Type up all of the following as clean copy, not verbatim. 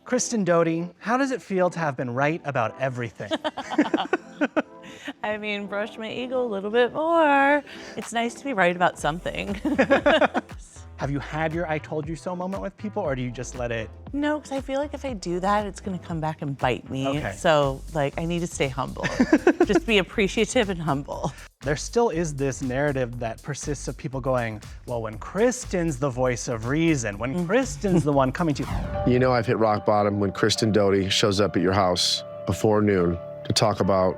Kristen Doute, how does it feel to have been right about everything? I mean, brush my ego a little bit more. It's nice to be right about something. Have you had your I told you so moment with people, or do you just let it? No, because I feel like if I do that, it's gonna come back and bite me. Okay. So, like, I need to stay humble. Just be appreciative and humble. There still is this narrative that persists of people going, well, when Kristen's the voice of reason, when Kristen's the one coming to you. You know I've hit rock bottom when Kristen Doute shows up at your house before noon to talk about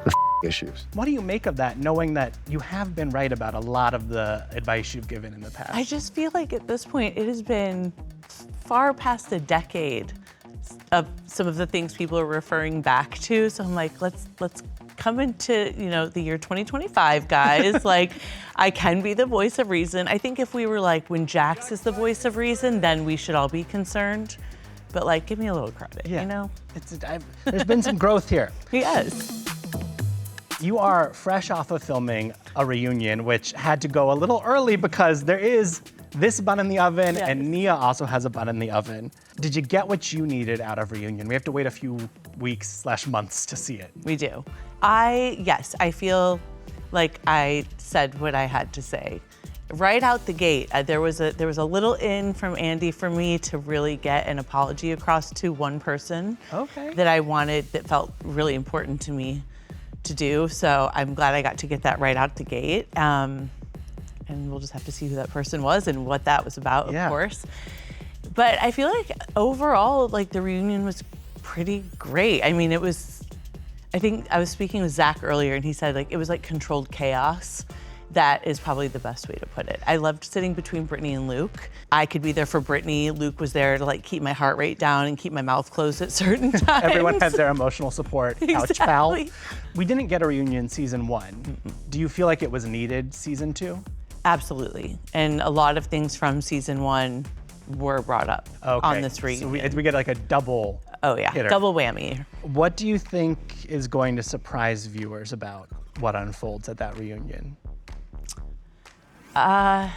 your issues. What do you make of that, knowing that you have been right about a lot of the advice you've given in the past? I just feel like at this point, it has been far past a decade of some of the things people are referring back to. So I'm like, let's come into, you know, the year 2025, guys. Like, I can be the voice of reason. I think if we were like, when Jax is the voice of reason, then we should all be concerned. But like, give me a little credit, you know? There's been some growth here. Yes. You are fresh off of filming a reunion, which had to go a little early because there is this bun in the oven, Yes. and Nia also has a bun in the oven. Did you get what you needed out of reunion? We have to wait a few weeks/months to see it. We do. Yes, I feel like I said what I had to say. Right out the gate, there was a little in from Andy for me to really get an apology across to one person that I wanted, that felt really important to me to do. So I'm glad I got to get that right out the gate. And we'll just have to see who that person was and what that was about, of course. But I feel like overall, like, the reunion was pretty great. I mean, I think I was speaking with Zach earlier, and he said, like, it was like controlled chaos. That is probably the best way to put it. I loved sitting between Brittany and Luke. I could be there for Brittany. Luke was there to, like, keep my heart rate down and keep my mouth closed at certain times. Everyone had their emotional support. Exactly. Ouch, pal. We didn't get a reunion season 1. Do you feel like it was needed season 2? Absolutely. And a lot of things from season 1 were brought up on this reunion. So we get like a double hitter. Double whammy. What do you think is going to surprise viewers about what unfolds at that reunion? I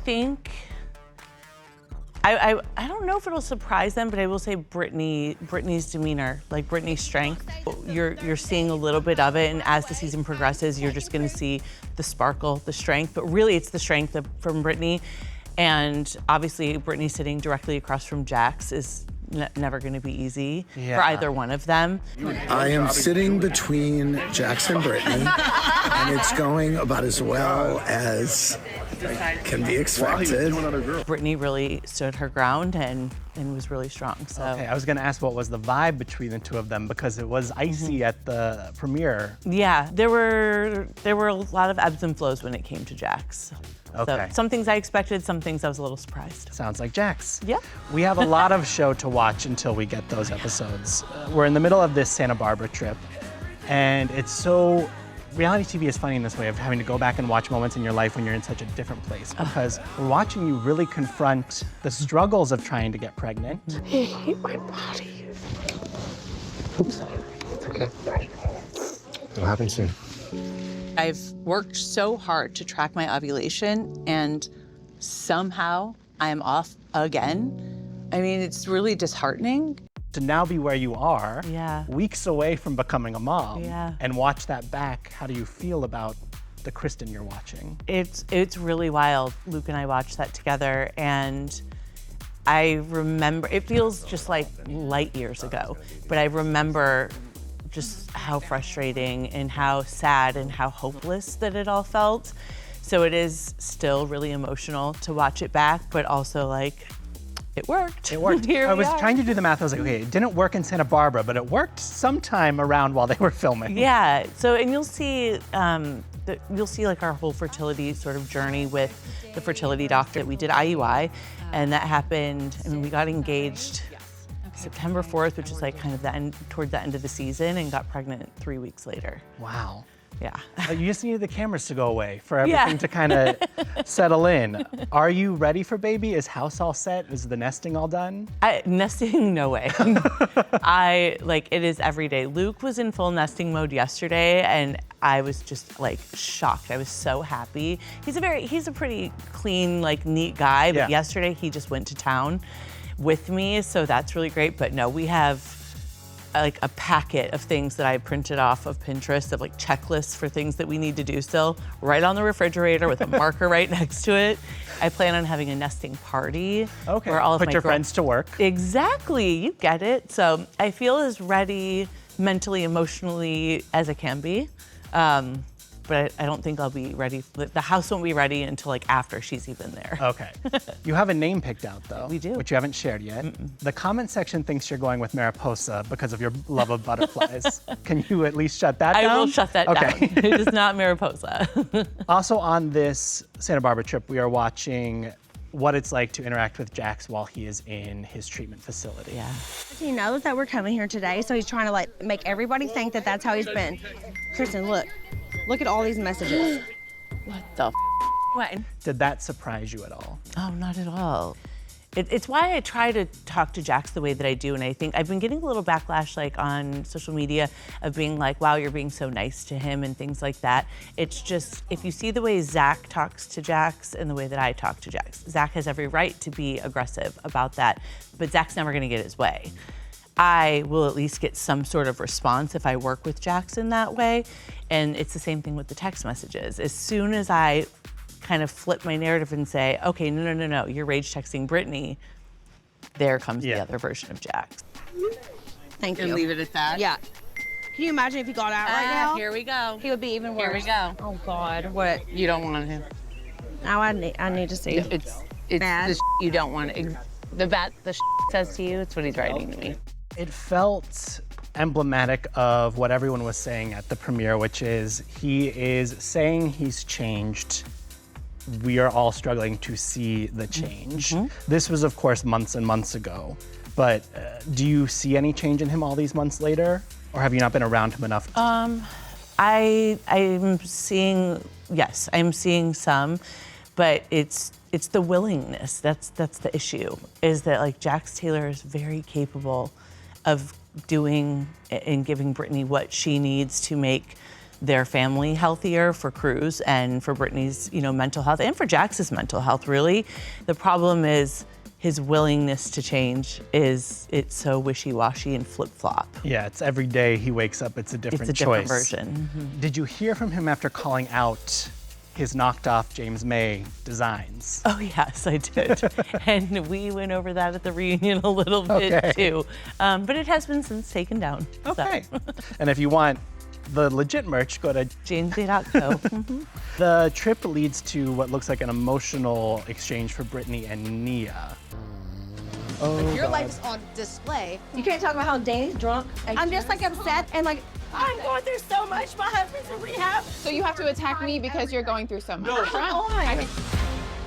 think, I don't know if it'll surprise them, but I will say Brittany's demeanor, like Brittany's strength. You're seeing a little bit of it, and as the season progresses, you're just gonna see the sparkle, the strength, but really it's the strength from Brittany. And obviously Brittany sitting directly across from Jax is never gonna be easy for either one of them. I am sitting between Jax and Brittany, and it's going about as well as can be expected. Brittany really stood her ground and was really strong. So. Okay, I was gonna ask what was the vibe between the two of them, because it was icy at the premiere. Yeah, there were a lot of ebbs and flows when it came to Jax. Okay. So some things I expected, some things I was a little surprised. Sounds like Jax. Yep. We have a lot of show to watch until we get those episodes. We're in the middle of this Santa Barbara trip, and reality TV is funny in this way of having to go back and watch moments in your life when you're in such a different place, because we're watching you really confront the struggles of trying to get pregnant. I hate my body. Oops. It's okay. It'll happen soon. I've worked so hard to track my ovulation, and somehow I'm off again. I mean, it's really disheartening. To now be where you are, weeks away from becoming a mom, and watch that back, how do you feel about the Kristen you're watching? It's really wild. Luke and I watched that together, and I remember, it feels just like light years ago, but I remember just how frustrating and how sad and how hopeless that it all felt. So it is still really emotional to watch it back, but also like, it worked. It worked. I was trying to do the math. I was like, okay, it didn't work in Santa Barbara, but it worked sometime around while they were filming. Yeah. So, and you'll see like our whole fertility sort of journey with the fertility doctor. We did IUI, and that happened. I mean, we got engaged September 4th, which is like kind of toward the end of the season, and got pregnant 3 weeks later. Wow. Yeah. You just needed the cameras to go away for everything to kind of settle in. Are you ready for baby? Is house all set? Is the nesting all done? Nesting, no way. It is every day. Luke was in full nesting mode yesterday, and I was just like shocked. I was so happy. He's a pretty clean, like neat guy, but yesterday he just went to town with me, so that's really great. But no, we have like a packet of things that I printed off of Pinterest of like checklists for things that we need to do still, right on the refrigerator with a marker right next to it. I plan on having a nesting party. Okay, where all of put my your friends to work. Exactly, you get it. So I feel as ready mentally, emotionally as I can be. But I don't think I'll be ready. The house won't be ready until like after she's even there. Okay. You have a name picked out though. We do. Which you haven't shared yet. The comment section thinks you're going with Mariposa because of your love of butterflies. Can you at least shut that down? I will shut that down. It is not Mariposa. Also on this Santa Barbara trip, we are watching what it's like to interact with Jax while he is in his treatment facility. Yeah. He knows that we're coming here today, so he's trying to like make everybody think that that's how he's been. Kristen, look at all these messages. What the What? Did that surprise you at all? Oh, not at all. It's why I try to talk to Jax the way that I do, and I think I've been getting a little backlash like on social media of being like, wow, you're being so nice to him and things like that. It's just, if you see the way Zach talks to Jax and the way that I talk to Jax, Zach has every right to be aggressive about that, but Zach's never gonna get his way. I will at least get some sort of response if I work with Jax in that way, and it's the same thing with the text messages. As soon as I kind of flip my narrative and say, okay, no, you're rage texting Brittany, there comes the other version of Jax. Thank you. And leave it at that? Yeah. Can you imagine if he got out right now? Here we go. He would be even worse. Here we go. Oh God, what? You don't want him. Now I need to see. It's Bad. the you don't want. The says to you, it's what he's writing to me. It felt emblematic of what everyone was saying at the premiere, which is he is saying he's changed. We are all struggling to see the change. This was, of course, months and months ago. But do you see any change in him all these months later? Or have you not been around him enough? I'm seeing, yes, I'm seeing some, but it's the willingness. That's the issue, is that like Jax Taylor is very capable of doing and giving Brittany what she needs to make their family healthier, for Cruz and for Brittany's, mental health, and for Jax's mental health, really. The problem is his willingness to change it's so wishy-washy and flip-flop. Yeah, it's every day he wakes up, it's a different choice. It's a different version. Did you hear from him after calling out his knocked off James May designs? Oh yes, I did. And we went over that at the reunion a little bit too. But it has been since taken down. Okay. And if you want the legit merch, go to jamesday.co. The trip leads to what looks like an emotional exchange for Brittany and Nia. Oh, Your life is on display. You can't talk about how Danny's drunk. I'm just like upset and like, I'm going through so much. My husband's in rehab. So you have to attack me because you're going through so much.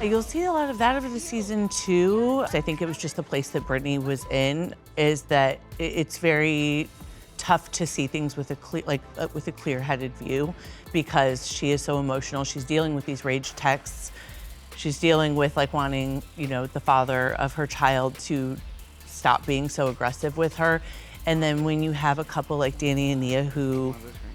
You'll see a lot of that over the season too. I think it was just the place that Brittany was in, is that it's very tough to see things with a clear-headed view, because she is so emotional. She's dealing with these rage texts. She's dealing with like wanting, the father of her child to stop being so aggressive with her. And then when you have a couple like Danny and Nia, who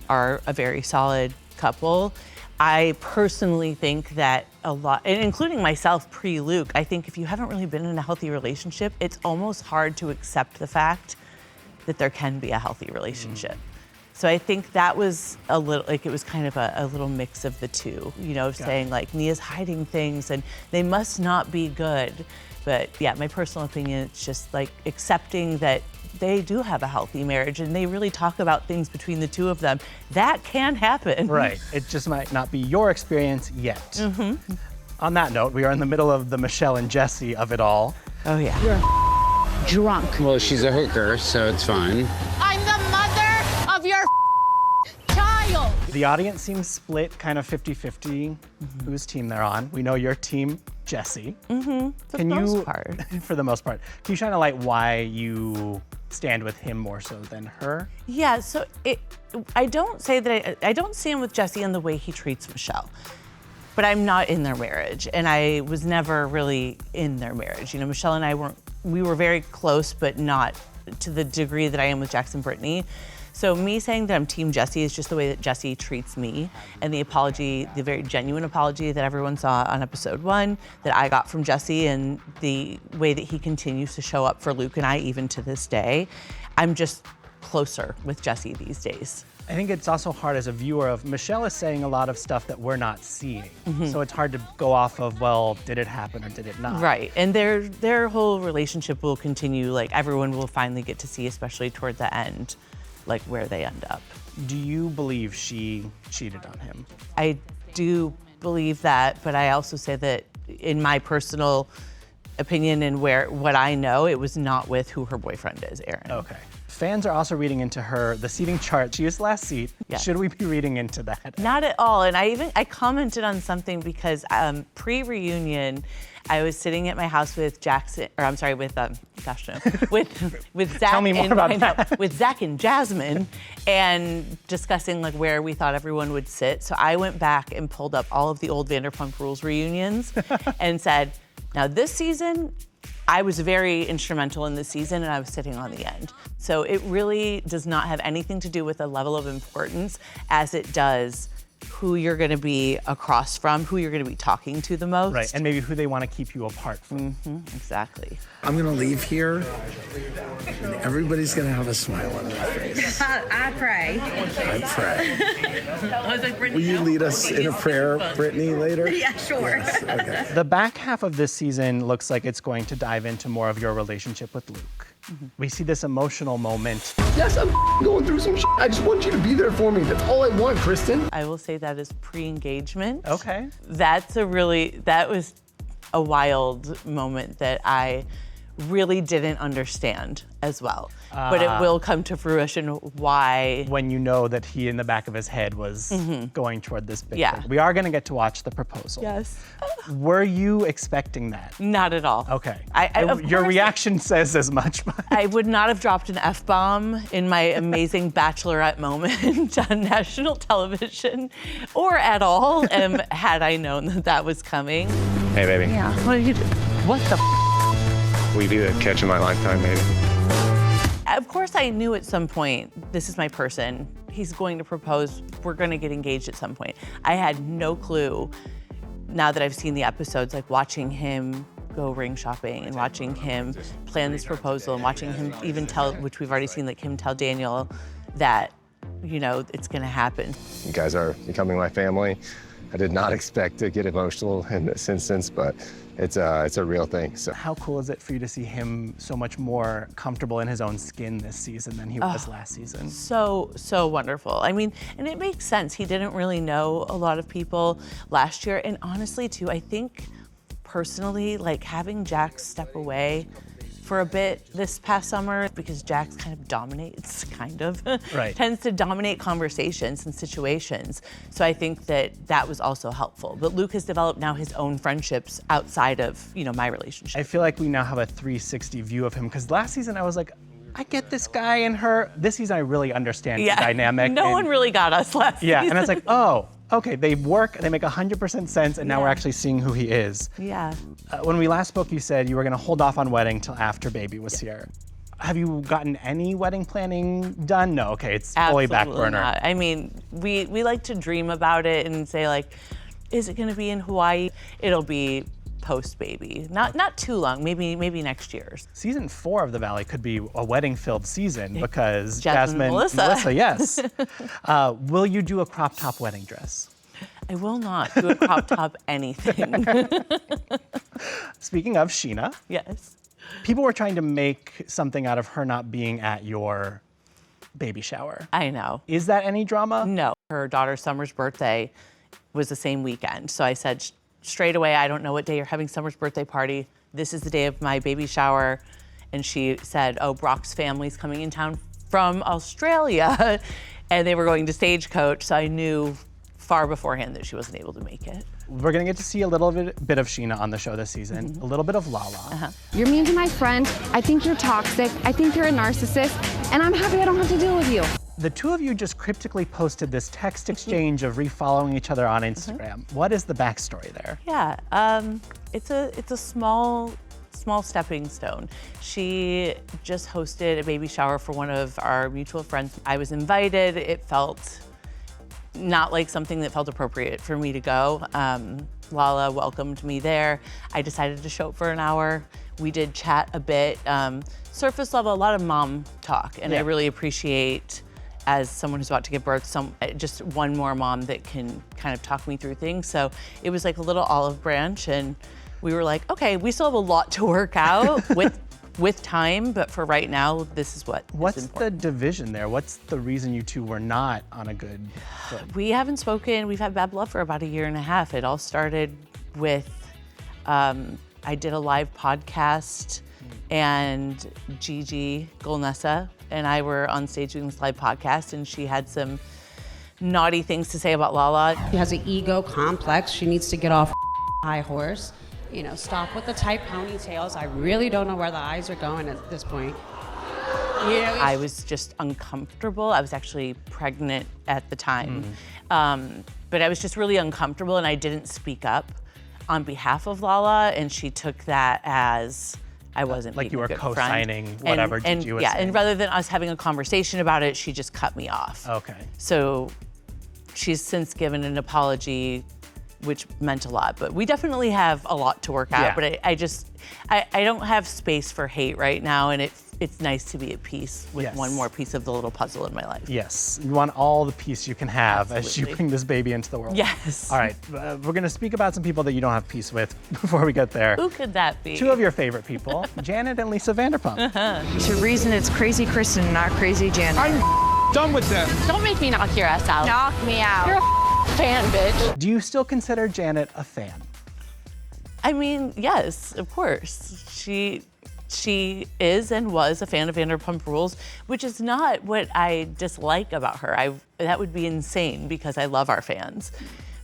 are a very solid couple, I personally think that a lot, and including myself pre-Luke, I think if you haven't really been in a healthy relationship, it's almost hard to accept the fact that there can be a healthy relationship. So I think that was a little, like it was kind of a little mix of the two, saying like Nia's hiding things and they must not be good. But yeah, my personal opinion, it's just like accepting that they do have a healthy marriage and they really talk about things between the two of them. That can happen. Right, it just might not be your experience yet. On that note, we are in the middle of the Michelle and Jesse of it all. Oh yeah. Drunk. Well, she's a hooker, so it's fine. I'm the mother of your child. The audience seems split kind of 50-50 whose team they're on. We know your team, Jesse. For the most part. For the most part. Can you shine a light why you stand with him more so than her? Yeah, so I don't say that I don't stand with Jesse in the way he treats Michelle. But I'm not in their marriage, and I was never really in their marriage. Michelle and I we were very close, but not to the degree that I am with Jax and Brittany. So me saying that I'm Team Jesse is just the way that Jesse treats me, and the apology, the very genuine apology that everyone saw on episode 1 that I got from Jesse, and the way that he continues to show up for Luke and I even to this day. I'm just closer with Jesse these days. I think it's also hard as a viewer of Michelle is saying a lot of stuff that we're not seeing. So it's hard to go off of, well, did it happen or did it not? Right, and their whole relationship will continue, like everyone will finally get to see, especially toward the end, like where they end up. Do you believe she cheated on him? I do believe that, but I also say that in my personal opinion and what I know, it was not with who her boyfriend is, Aaron. Okay. Fans are also reading into the seating chart. She is last seat. Yeah. Should we be reading into that? Not at all. And I commented on something because pre-reunion, I was sitting at my house with Zach Tell me more about that. with Zach and Jasmine, and discussing like where we thought everyone would sit. So I went back and pulled up all of the old Vanderpump Rules reunions and said, now this season, I was very instrumental in this season, and I was sitting on the end. So it really does not have anything to do with the level of importance as it does who you're gonna be across from, who you're gonna be talking to the most. Right, and maybe who they want to keep you apart from. Exactly. I'm gonna leave here, and everybody's gonna have a smile on their face. I pray. I pray. Will you lead us in a prayer, Brittany, later? Yeah, sure. Yes, okay. The back half of this season looks like it's going to dive into more of your relationship with Luke. We see this emotional moment. Yes, I'm going through some shit. I just want you to be there for me. That's all I want, Kristen. I will say that is pre-engagement. Okay. That was a wild moment that I really didn't understand as well. But it will come to fruition why. When you know that he in the back of his head was going toward this big Yeah. thing. We are going to get to watch the proposal. Yes. Were you expecting that? Not at all. Okay. Of Your course, says says as much. I would not have dropped an F-bomb in my amazing bachelorette moment on national television or at all had I known that that was coming. Hey, baby. Yeah, what are you doing? What the Will you be the catch of my lifetime, baby? Of course I knew at some point, this is my person. He's going to propose. We're going to get engaged at some point. I had no clue now that I've seen the episodes, like watching him go ring shopping and watching him plan this proposal and watching him even tell, which we've already seen, like him tell Daniel that, you know, it's going to happen. You guys are becoming my family. I did not expect to get emotional in this instance, but it's a real thing. So How cool is it for you to see him so much more comfortable in his own skin this season than he was last season? So wonderful. I mean, and it makes sense. He didn't really know a lot of people last year. And honestly, too, I think personally, like having Jax step away for a bit this past summer, because Jax kind of dominates, Right. tends to dominate conversations and situations. So I think that was also helpful. But Luke has developed now his own friendships outside of, you know, my relationship. I feel like we now have a 360 view of him, because last season I was like, I get this guy and her. This season I really understand the dynamic. No one really got us last season. Yeah, and it's like, oh, okay, they work, they make 100% sense, and now we're actually seeing who he is. Yeah. When we last spoke, you said you were gonna hold off on wedding till after baby was here. Have you gotten any wedding planning done? No, okay, it's fully back Absolutely burner. not. I mean, we like to dream about it and say like, is it gonna be in Hawaii? It'll be post-baby. Not too long, maybe next year. Season 4 of The Valley could be a wedding-filled season because Jasmine and Melissa, yes. Will you do a crop top wedding dress? I will not do a crop top anything. Speaking of Sheena, Yes. people were trying to make something out of her not being at your baby shower. I know. Is that any drama? No. Her daughter Summer's birthday was the same weekend. So I said straight away, I don't know what day you're having Summer's birthday party. This is the day of my baby shower. And she said, oh, Brock's family's coming in town from Australia. And they were going to Stagecoach. So I knew far beforehand that she wasn't able to make it. We're gonna get to see a little bit of Sheena on the show this season, a little bit of Lala. You're mean to my friend. I think you're toxic. I think you're a narcissist. And I'm happy I don't have to deal with you. The two of you just cryptically posted this text exchange of refollowing each other on Instagram. What is the backstory there? Yeah, it's a small small stepping stone. She just hosted a baby shower for one of our mutual friends. I was invited. It felt not like something that felt appropriate for me to go. Lala welcomed me there. I decided to show up for an hour. We did chat a bit. Surface level, a lot of mom talk, and I really appreciate, as someone who's about to give birth, just one more mom that can kind of talk me through things. So it was like a little olive branch, and we were like, okay, we still have a lot to work out with time, but for right now, this is What's the division there? What's the reason you two were not on a good foot? We haven't spoken. We've had bad blood for about 1.5 years. It all started with, I did a live podcast, and Gigi Golnessa and I were on stage doing this live podcast, and she had some naughty things to say about Lala. She has an ego complex. She needs to get off high horse. You know, stop with the tight ponytails. I really don't know where the eyes are going at this point. You know, I was just uncomfortable. I was actually pregnant at the time. But I was just really uncomfortable, and I didn't speak up on behalf of Lala, and she took that as I wasn't like being you were a good co-signing friend. whatever Gigi was saying. And rather than us having a conversation about it, she just cut me off. Okay. So she's since given an apology, which meant a lot, but we definitely have a lot to work out. But I don't have space for hate right now, and it's nice to be at peace with one more piece of the little puzzle in my life. Yes, you want all the peace you can have as you bring this baby into the world. Yes. All right, we're gonna speak about some people that you don't have peace with before we get there. Who could that be? 2 of your favorite people, Janet and Lisa Vanderpump. To reason it's crazy Kristen, not crazy Janet. I'm done with them. Don't make me knock your ass out. Knock me out. You're a fan, bitch. Do you still consider Janet a fan? I mean, yes, of course. She is and was a fan of Vanderpump Rules, which is not what I dislike about her. That would be insane because I love our fans.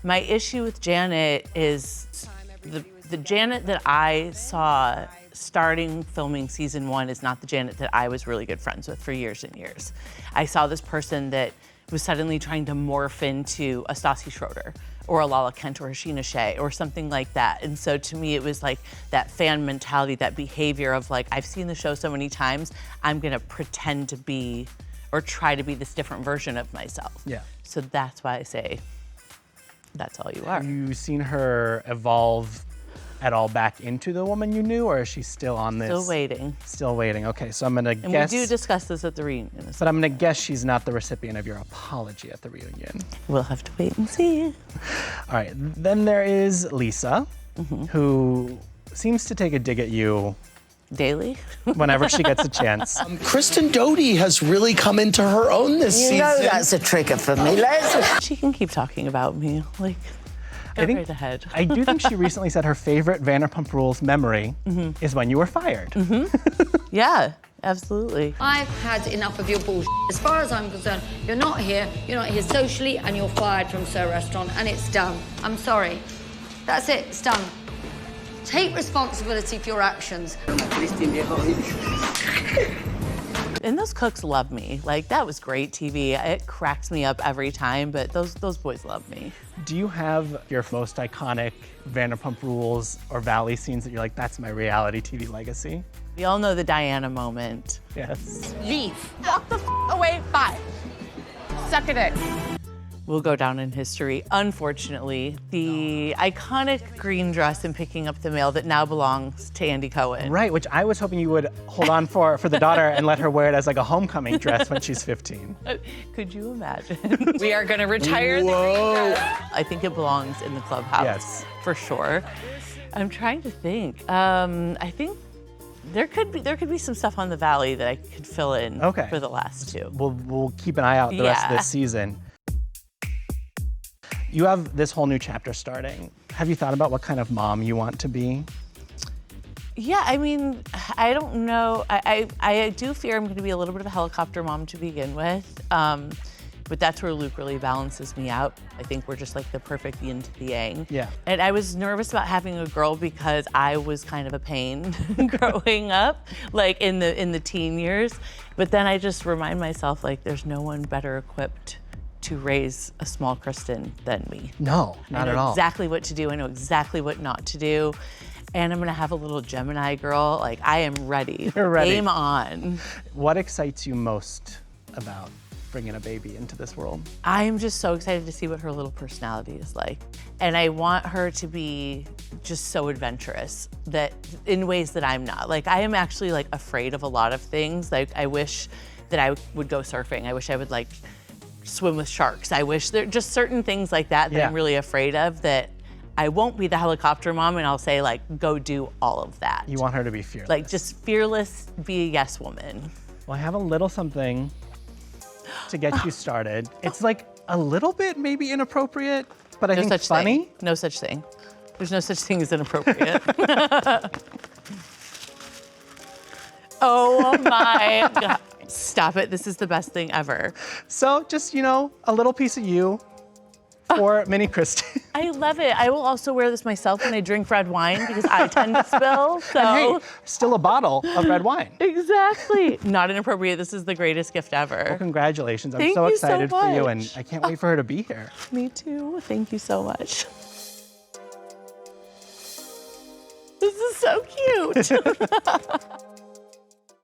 My issue with Janet is the Janet that I saw starting filming season 1 is not the Janet that I was really good friends with for years and years. I saw this person that was suddenly trying to morph into a Stassi Schroeder or a Lala Kent or a Sheena Shea or something like that. And so to me, it was like that fan mentality, that behavior of like, I've seen the show so many times, I'm gonna pretend to be or try to be this different version of myself. Yeah. So that's why I say, that's all you are. Have you seen her evolve at all back into the woman you knew, or is she still on this? Still waiting. Still waiting, okay, so I'm gonna guess. And we do discuss this at the reunion. But I'm gonna guess she's not the recipient of your apology at the reunion. We'll have to wait and see. All right, then there is Lisa, who seems to take a dig at you daily whenever she gets a chance. Kristen Doute has really come into her own this season. You know that's a trigger for me, Les. She can keep talking about me, like, go right ahead. I do think she recently said her favorite Vanderpump Rules memory is when you were fired. Yeah, absolutely. I've had enough of your bullshit. As far as I'm concerned, you're not here socially, and you're fired from Sir Restaurant, and it's done. I'm sorry. That's it, it's done. Take responsibility for your actions. And those cooks love me. Like, that was great TV. It cracks me up every time, but those boys love me. Do you have your most iconic Vanderpump Rules or Valley scenes that you're like, that's my reality TV legacy? We all know the Diana moment. Yes. Leave. Walk the away. Bye. Suck at it. Will go down in history. Unfortunately, the iconic green dress and picking up the mail that now belongs to Andy Cohen. Right, which I was hoping you would hold on for the daughter and let her wear it as like a homecoming dress when she's 15. Could you imagine? We are gonna retire the green dress. I think it belongs in the clubhouse. Yes. For sure. I'm trying to think. I think there could be some stuff on the Valley that I could fill in for the last 2. We'll keep an eye out the rest of this season. You have this whole new chapter starting. Have you thought about what kind of mom you want to be? Yeah, I mean, I don't know. I do fear I'm gonna be a little bit of a helicopter mom to begin with. But that's where Luke really balances me out. I think we're just like the perfect yin to the yang. Yeah. And I was nervous about having a girl because I was kind of a pain growing up, like in the teen years. But then I just remind myself, like, there's no one better equipped to raise a small Kristen than me. No, not at all. I know exactly what to do. I know exactly what not to do. and I'm gonna have a little Gemini girl. Like, I am ready. You're ready. Game on. What excites you most about bringing a baby into this world? I am just so excited to see what her little personality is like. And I want her to be just so adventurous that in ways that I'm not. Like, I am actually like afraid of a lot of things. Like, I wish that I would go surfing. I wish I would like swim with sharks. I wish there just certain things like that that I'm really afraid of, that I won't be the helicopter mom and I'll say like, go do all of that. You want her to be fearless. Like, just fearless, be a yes woman. Well, I have a little something to get you started. It's like a little bit maybe inappropriate, but I think funny. No such thing. There's no such thing as inappropriate. Oh my God. Stop it, this is the best thing ever. So just, a little piece of you for mini Kristen. I love it. I will also wear this myself when I drink red wine because I tend to spill, so. And hey, still a bottle of red wine. Exactly. Not inappropriate, this is the greatest gift ever. Well, congratulations. I'm Thank so you so excited for you, much. and I can't wait for her to be here. Me too, thank you so much. This is so cute.